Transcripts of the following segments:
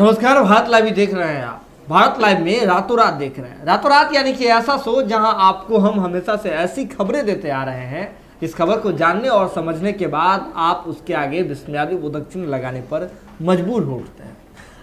नमस्कार, भारत लाइव देख रहे हैं आप। भारत लाइव में रातों रात देख रहे हैं। रातों रात यानी कि ऐसा शो जहां आपको हम हमेशा से ऐसी खबरें देते आ रहे हैं, इस खबर को जानने और समझने के बाद आप उसके आगे विस्मयादि बोधक चिन्ह लगाने पर मजबूर हो उठते हैं।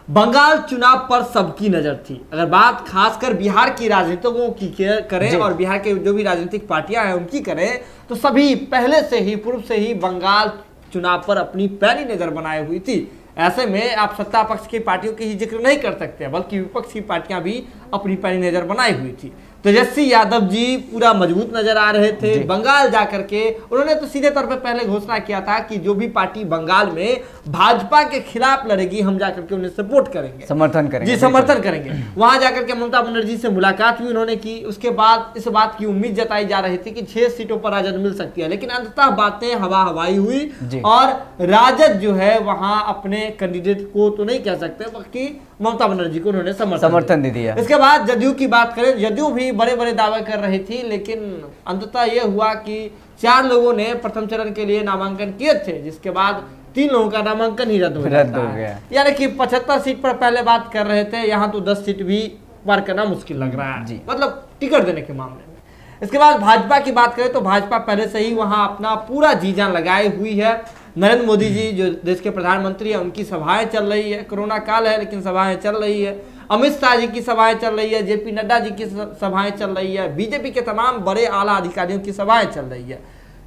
बंगाल चुनाव पर सबकी नजर थी। अगर बात खासकर बिहार की राजनीतिकों की करें और बिहार के जो भी राजनीतिक पार्टियां हैं उनकी करें, तो सभी पहले से ही पूर्व से ही बंगाल चुनाव पर अपनी पैनी नजर बनाए हुई थी। ऐसे में आप सत्ता पक्ष की पार्टियों की ही जिक्र नहीं कर सकते, बल्कि विपक्ष की पार्टियां भी अपनी पैनी नजर बनाई हुई थी। तेजस्वी यादव जी पूरा मजबूत नजर आ रहे थे। बंगाल जाकर के उन्होंने तो सीधे तौर पे पहले घोषणा किया था कि जो भी पार्टी बंगाल में भाजपा के खिलाफ लड़ेगी, हम जाकर के उन्हें सपोर्ट करेंगे, समर्थन करेंगे। जी, समर्थन करेंगे। वहां जाकर के ममता बनर्जी से मुलाकात भी उन्होंने की। उसके बाद इस बात की उम्मीद जताई जा रही थी कि 6 सीटों पर राजद मिल सकती है, लेकिन अंततः बातें हवा हवाई हुई और राजद जो है वहां अपने कैंडिडेट को तो नहीं कह सकते, बल्कि ममता बनर्जी को उन्होंने समर्थन दे दिया। इसके बाद जदयू की बात करें, जदयू भी बड़े बड़े दावे कर रही थी, लेकिन अंततः यह हुआ कि 4 लोगों ने प्रथम चरण के लिए नामांकन किए थे, जिसके बाद 3 लोगों का नामांकन ही रद्द हो गया। यानी कि 75 सीट पर पहले बात कर रहे थे, यहाँ तो 10 सीट भी पार करना मुश्किल लग रहा है, मतलब टिकट देने के मामले में। इसके बाद भाजपा की बात करें तो भाजपा पहले से ही वहां अपना पूरा जी जान लगाए हुई है। नरेंद्र मोदी जी जो देश के प्रधानमंत्री हैं, उनकी सभाएं चल रही है। कोरोना काल है लेकिन सभाएं चल रही है। अमित शाह जी की सभाएं चल रही है, जेपी नड्डा जी की सभाएं चल रही है, बीजेपी के तमाम बड़े आला अधिकारियों की सभाएं चल रही है।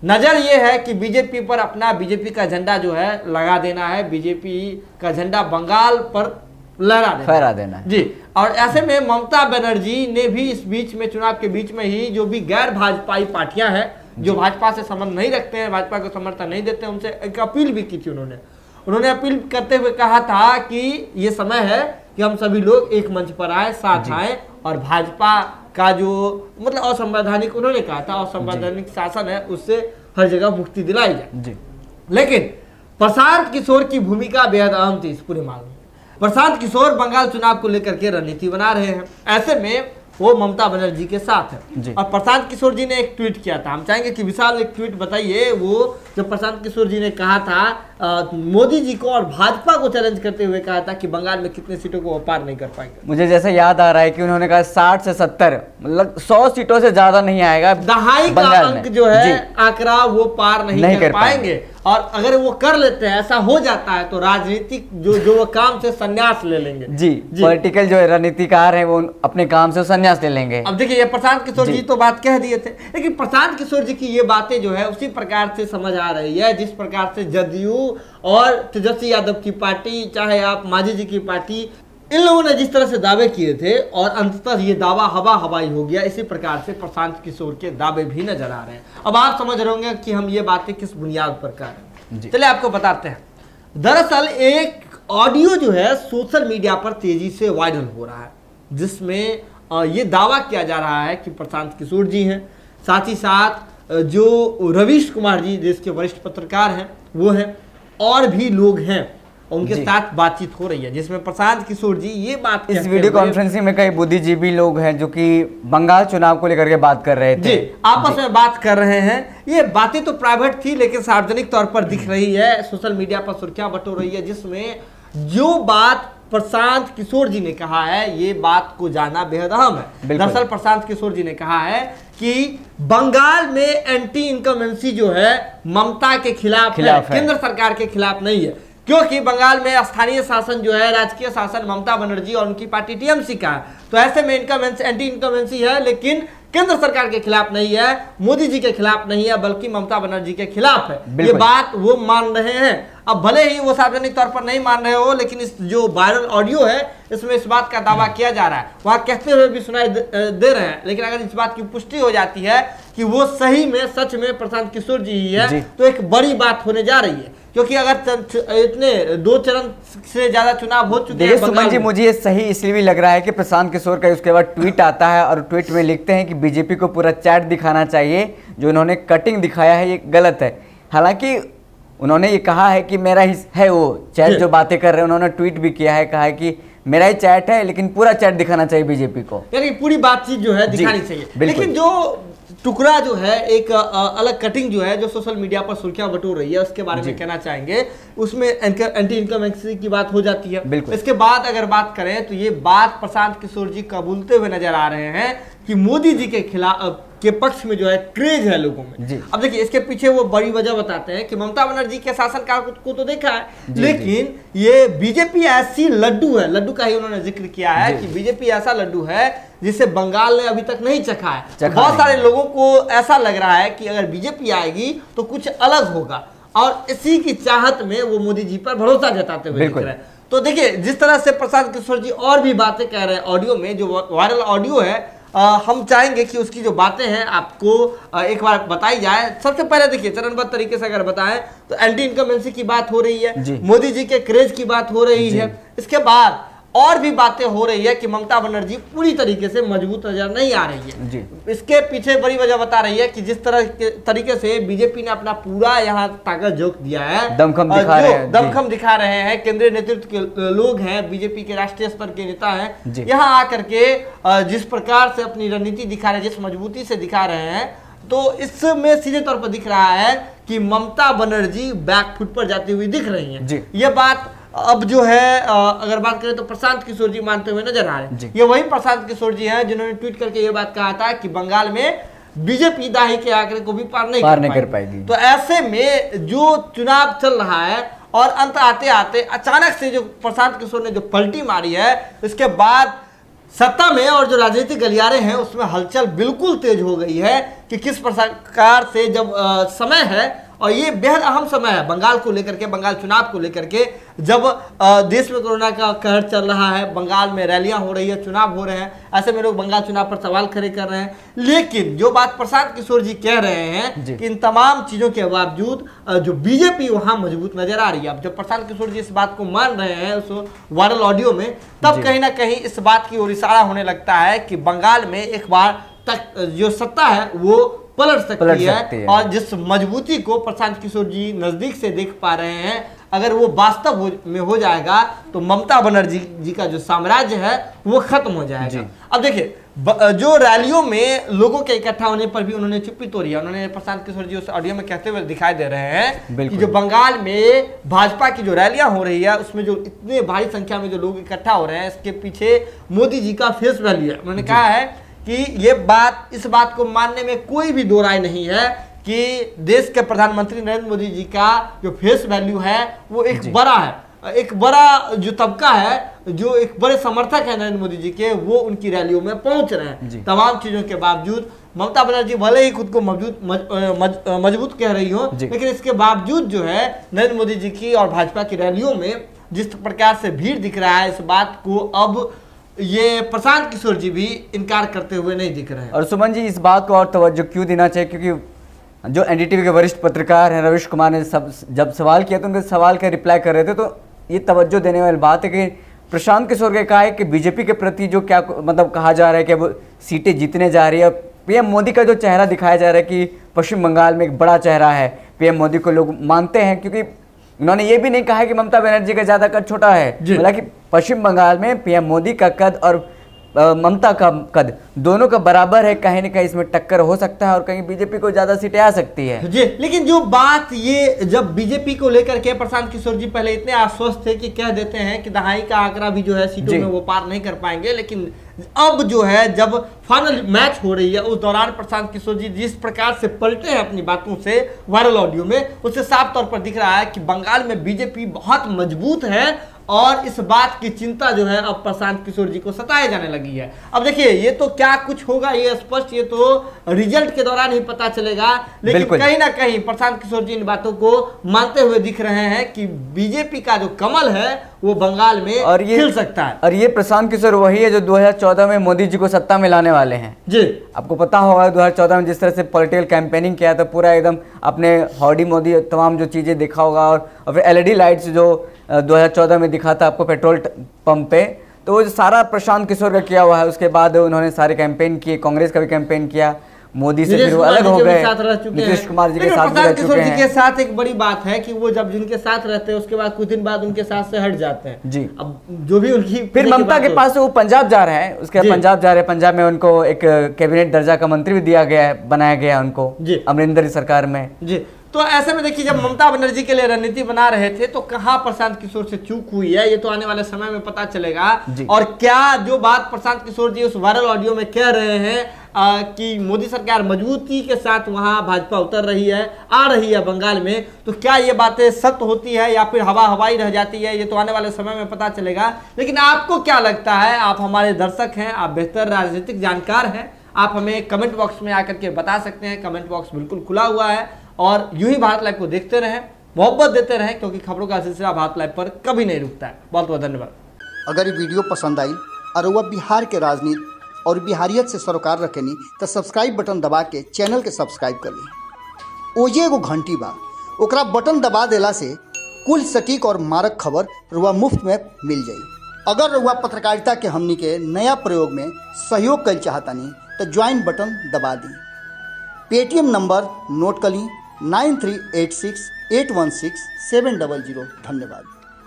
नजर ये है कि बीजेपी पर अपना बीजेपी का झंडा जो है लगा देना है, बीजेपी का झंडा बंगाल पर लहरा देना जी। और ऐसे में ममता बनर्जी ने भी इस बीच में, चुनाव के बीच में ही, जो भी गैर भाजपाई पार्टियां हैं, जो भाजपा से संबंध नहीं रखते हैं, भाजपा को समर्थन नहीं देते हैं, उनसे एक अपील भी की थी। उन्होंने अपील करते हुए कहा था कि ये समय है कि हम सभी लोग एक मंच पर आए, साथ आए और भाजपा का जो मतलब असंवैधानिक, उन्होंने कहा था असंवैधानिक शासन है, उससे हर जगह मुक्ति दिलाई जाए। लेकिन प्रशांत किशोर की भूमिका बेहद अहम थी इस पूरे मामले में। प्रशांत किशोर बंगाल चुनाव को लेकर के रणनीति बना रहे हैं, ऐसे में वो ममता बनर्जी के साथ है। और प्रशांत किशोर जी ने एक ट्वीट किया था, हम चाहेंगे कि विशाल एक ट्वीट बताइए। वो जब प्रशांत किशोर जी ने कहा था मोदी जी को और भाजपा को चैलेंज करते हुए कहा था कि बंगाल में कितने सीटों को वो पार नहीं कर पाएंगे। मुझे जैसे याद आ रहा है कि उन्होंने कहा 60 से 70, मतलब 100 सीटों से ज्यादा नहीं आएगा। दहाई का अंक जो है आंकड़ा वो पार नहीं कर पाएंगे। और अगर वो कर लेते हैं, ऐसा हो जाता है, तो राजनीतिक जो वो काम से संन्यास ले लेंगे। जी, पॉलिटिकल जो रणनीतिकार है वो अपने काम से संन्यास ले लेंगे। अब देखिए, ये प्रशांत किशोर जी तो बात कह दिए थे, लेकिन प्रशांत किशोर जी की ये बातें जो है उसी प्रकार से समझ आ रही है जिस प्रकार से जदयू और तेजस्वी यादव की पार्टी, चाहे आप मांझी जी की पार्टी, इन लोगों ने जिस तरह से दावे किए थे और अंततः ये दावा हवा हवाई हो गया, इसी प्रकार से प्रशांत किशोर के दावे भी नजर आ रहे हैं। अब आप समझ रहे होंगे कि हम ये बातें किस बुनियाद पर कर रहे हैं। चलिए आपको बताते हैं। दरअसल एक ऑडियो जो है सोशल मीडिया पर तेजी से वायरल हो रहा है, जिसमें ये दावा किया जा रहा है कि प्रशांत किशोर जी हैं, साथ ही साथ जो रवीश कुमार जी देश के वरिष्ठ पत्रकार हैं वो हैं, और भी लोग हैं, उनके साथ बातचीत हो रही है, जिसमें प्रशांत किशोर जी ये बात, इस वीडियो कॉन्फ्रेंसिंग में कई बुद्धिजीवी लोग हैं जो कि बंगाल चुनाव को लेकर के बात कर रहे थे जी, आपस में बात कर रहे हैं। ये बातें तो प्राइवेट थी, लेकिन सार्वजनिक तौर पर दिख रही है, सोशल मीडिया पर सुर्खियां बटोर रही है, जिसमें जो बात प्रशांत किशोर जी ने कहा है, ये बात को जानना बेहद अहम है। दरअसल प्रशांत किशोर जी ने कहा है कि बंगाल में एंटी इनकमेंसी जो है ममता के खिलाफ है, केंद्र सरकार के खिलाफ नहीं है, क्योंकि बंगाल में स्थानीय शासन जो है, राजकीय शासन ममता बनर्जी और उनकी पार्टी टीएमसी का है। तो ऐसे में इनकमेंसी, एंटी इनकमेंसी है, लेकिन केंद्र सरकार के खिलाफ नहीं है, मोदी जी के खिलाफ नहीं है, बल्कि ममता बनर्जी के खिलाफ है। ये बात वो मान रहे हैं। अब भले ही वो सार्वजनिक तौर पर नहीं मान रहे हो, लेकिन इस जो वायरल ऑडियो है इसमें इस बात का दावा किया जा रहा है, वहां कहते हुए भी सुनाई दे रहे हैं। लेकिन अगर इस बात की पुष्टि हो जाती है कि वो सही में, सच में प्रशांत किशोर जी ही है, तो एक बड़ी बात होने जा रही है। क्योंकि अगर इतने 2 चरण से ज्यादा चुनाव हो चुके हैं सुमन जी, मुझे ये सही इसलिए भी लग रहा है कि प्रशांत किशोर का उसके बाद ट्वीट आता है और ट्वीट में लिखते हैं कि बीजेपी को पूरा चैट दिखाना चाहिए, जो उन्होंने कटिंग दिखाया है ये गलत है। हालांकि उन्होंने ये कहा है कि मेरा ही है वो चैट जो बातें कर रहे हैं, उन्होंने ट्वीट भी किया है, कहा है कि मेरा ही चैट है, लेकिन पूरा चैट दिखाना चाहिए बीजेपी को, यानी पूरी बातचीत जो है दिखानी चाहिए। लेकिन जो टुकड़ा जो है एक अलग कटिंग जो है जो सोशल मीडिया पर सुर्खियां बटोर रही है, उसके बारे में कहना चाहेंगे। उसमें एंटी इनकम की बात हो जाती है। इसके बाद अगर बात करें तो ये बात प्रशांत किशोर जी कबूलते हुए नजर आ रहे हैं कि मोदी जी के खिलाफ के पक्ष में जो है क्रेज है लोगों में। अब देखिए इसके पीछे वो बड़ी वजह बताते हैं कि ममता बनर्जी के शासनकाल को तो देखा है, लेकिन ये बीजेपी ऐसी लड्डू है, लड्डू का ही उन्होंने जिक्र किया है कि बीजेपी ऐसा लड्डू है जिसे बंगाल ने अभी तक नहीं चखा है। बहुत सारे लोगों को ऐसा लग रहा है कि अगर बीजेपी आएगी तो कुछ अलग होगा, और इसी की चाहत में वो मोदी जी पर भरोसा जताते हुए दिख रहे हैं। तो देखिए जिस तरह से प्रशांत किशोर जी और भी बातें कह रहे हैं ऑडियो में, जो वायरल ऑडियो है, हम चाहेंगे कि उसकी जो बातें हैं आपको एक बार बताई जाए। सबसे पहले देखिए चरणबद्ध तरीके से अगर बताएं तो एंटी इनकम्बेंसी की बात हो रही है, मोदी जी के क्रेज की बात हो रही है, इसके बाद और भी बातें हो रही है कि ममता बनर्जी पूरी तरीके से मजबूत नजर नहीं आ रही है जी। इसके पीछे बड़ी वजह बता रही है कि जिस तरह के तरीके से बीजेपी ने अपना पूरा यहाँ ताकत झोंक दिया है, दमखम दिखा रहे हैं केंद्रीय नेतृत्व के लोग हैं, बीजेपी के राष्ट्रीय स्तर के नेता हैं, यहाँ आकर के जिस प्रकार से अपनी रणनीति दिखा रहे हैं, जिस मजबूती से दिखा रहे हैं, तो इसमें सीधे तौर पर दिख रहा है कि ममता बनर्जी बैकफुट पर जाती हुई दिख रही है। ये बात अब जो है अगर बात करें तो प्रशांत किशोर जी मानते हुए नजर आ रहे हैं। ये वही प्रशांत किशोर जी हैं जिन्होंने ट्वीट करके ये बात कहा था कि बंगाल में बीजेपी दाही के आंकड़े को भी पार नहीं कर पाएगी। तो ऐसे में जो चुनाव चल रहा है और अंत आते आते अचानक से जो प्रशांत किशोर ने जो पलटी मारी है, इसके बाद सत्ता में और जो राजनीतिक गलियारे हैं उसमें हलचल बिल्कुल तेज हो गई है कि किस प्रकार से जब समय है, और ये बेहद अहम समय है बंगाल को लेकर के, बंगाल चुनाव को लेकर के, जब देश में कोरोना का कहर चल रहा है, बंगाल में रैलियां हो रही है, चुनाव हो रहे हैं, ऐसे में लोग बंगाल चुनाव पर सवाल खड़े कर रहे हैं। लेकिन जो बात प्रशांत किशोर जी कह रहे हैं कि इन तमाम चीजों के बावजूद जो बीजेपी वहां मजबूत नजर आ रही है। अब जब प्रशांत किशोर जी इस बात को मान रहे हैं उस वायरल ऑडियो में, तब कहीं ना कहीं इस बात की ओर इशारा होने लगता है कि बंगाल में एक बार तक जो सत्ता है वो पलट सकती है। और जिस मजबूती को प्रशांत किशोर जी नजदीक से देख पा रहे हैं, अगर वो वास्तव में हो जाएगा तो ममता बनर्जी जी का जो साम्राज्य है वो खत्म हो जाएगा। अब देखिए जो रैलियों में लोगों के इकट्ठा होने पर भी उन्होंने चुप्पी तोड़ी है। उन्होंने प्रशांत किशोर जी उस ऑडियो में कहते हुए दिखाई दे रहे हैं कि जो बंगाल में भाजपा की जो रैलियां हो रही है उसमें जो इतने भारी संख्या में जो लोग इकट्ठा हो रहे हैं, इसके पीछे मोदी जी का फेस वैल्यू है। उन्होंने कहा है कि ये बात, इस बात को मानने में कोई भी दो राय नहीं है कि देश के प्रधानमंत्री नरेंद्र मोदी जी का जो फेस वैल्यू है वो एक बड़ा है, एक बड़ा जो तबका है, जो एक बड़े समर्थक है नरेंद्र मोदी जी के, वो उनकी रैलियों में पहुंच रहे हैं। तमाम चीजों के बावजूद ममता बनर्जी भले ही खुद को मजबूत कह रही हो, लेकिन इसके बावजूद जो है नरेंद्र मोदी जी की और भाजपा की रैलियों में जिस प्रकार से भीड़ दिख रहा है, इस बात को अब ये प्रशांत किशोर जी भी इनकार करते हुए नहीं दिख रहे हैं। और सुमन जी, इस बात को और तवज्जो क्यों देना चाहिए, क्योंकि जो एनडीटीवी के वरिष्ठ पत्रकार हैं रविश कुमार ने जब सवाल किया तो उनके सवाल का रिप्लाई कर रहे थे, तो ये तवज्जो देने वाली बात है कि प्रशांत किशोर ने कहा है कि बीजेपी के प्रति जो क्या मतलब कहा जा रहा है कि वो सीटें जीतने जा रही है। पीएम मोदी का जो चेहरा दिखाया जा रहा है कि पश्चिम बंगाल में एक बड़ा चेहरा है, पीएम मोदी को लोग मानते हैं, क्योंकि उन्होंने ये भी नहीं कहा है कि ममता बनर्जी का ज्यादा कद छोटा है, हालांकि पश्चिम बंगाल में पीएम मोदी का कद और ममता का कद दोनों का बराबर है, कहीं न कहीं इसमें टक्कर हो सकता है और कहीं बीजेपी को ज्यादा सीटें आ सकती है जी। लेकिन जो बात ये जब बीजेपी को लेकर के प्रशांत किशोर जी पहले इतने आश्वस्त थे कि कह देते हैं कि दहाई का आंकड़ा भी जो है सीटों में वो पार नहीं कर पाएंगे, लेकिन अब जो है जब फाइनल मैच हो रही है उस दौरान प्रशांत किशोर जी जिस प्रकार से पलटे हैं अपनी बातों से वायरल ऑडियो में, उससे साफ तौर पर दिख रहा है कि बंगाल में बीजेपी बहुत मजबूत है और इस बात की चिंता जो है अब प्रशांत किशोर जी को सताए जाने लगी है। अब देखिए ये तो क्या कुछ होगा ये स्पष्ट, ये तो रिजल्ट के दौरान ही पता चलेगा, लेकिन कहीं ना कहीं प्रशांत किशोर जी इन बातों को मानते हुए दिख रहे हैं कि बीजेपी का जो कमल है वो बंगाल में खिल सकता है। और ये प्रशांत किशोर वही है जो 2014 में मोदी जी को सत्ता में लाने वाले हैं जी। आपको पता होगा 2014 में जिस तरह से पॉलिटिकल कैंपेनिंग किया था, पूरा एकदम अपने हॉडी मोदी तमाम जो चीजें दिखा होगा, और फिर एलईडी लाइट्स जो 2014 में दिखा था आपको पेट्रोल पंप पे, तो वो सारा प्रशांत किशोर का किया हुआ है। उसके बाद उन्होंने सारे कैंपेन किए, कांग्रेस का भी कैंपेन किया, मोदी से फिर वो अलग हो गए, नीतीश कुमार जी के साथ रह चुके हैं। के साथ एक बड़ी बात है कि वो जब जिनके साथ रहते हैं उसके बाद कुछ दिन बाद उनके साथ से हट जाते हैं जी। अब जो भी उनकी फिर ममता के पास वो पंजाब जा रहे हैं, उसके बाद पंजाब जा रहे हैं, पंजाब में उनको एक कैबिनेट दर्जा का मंत्री भी दिया गया है, बनाया गया है उनको अमरिंदर सरकार में जी। तो ऐसे में देखिए, जब ममता बनर्जी के लिए रणनीति बना रहे थे तो कहां प्रशांत किशोर से चूक हुई है, ये तो आने वाले समय में पता चलेगा। और क्या जो बात प्रशांत किशोर जी उस वायरल ऑडियो में कह रहे हैं कि मोदी सरकार मजबूती के साथ वहां भाजपा उतर रही है, आ रही है बंगाल में, तो क्या ये बातें सत्य होती है या फिर हवा हवाई रह जाती है, ये तो आने वाले समय में पता चलेगा। लेकिन आपको क्या लगता है? आप हमारे दर्शक हैं, आप बेहतर राजनीतिक जानकार हैं, आप हमें कमेंट बॉक्स में आकर के बता सकते हैं। कमेंट बॉक्स बिल्कुल खुला हुआ है और यूं ही भारत लाइव को देखते रहें, मोहब्बत देते रहें, क्योंकि खबरों का सिलसिला भारत लाइव पर कभी नहीं रुकता है। बहुत बहुत धन्यवाद। अगर ये वीडियो पसंद आई और वह बिहार के राजनीति और बिहारियत से सरोकार रखेनी तो सब्सक्राइब बटन दबा के चैनल के सब्सक्राइब कर ली। ओजे एगो घंटी बा, ओकरा बटन दबा देला से कुल सटीक और मारक खबर रुआ मुफ्त में मिल जाई। अगर रुआ पत्रकारिता के हमनी के नया प्रयोग में सहयोग कर चाहतानी तो ज्वाइन बटन दबा दी। पेटीएम नंबर नोट कर ली 9386816700। धन्यवाद।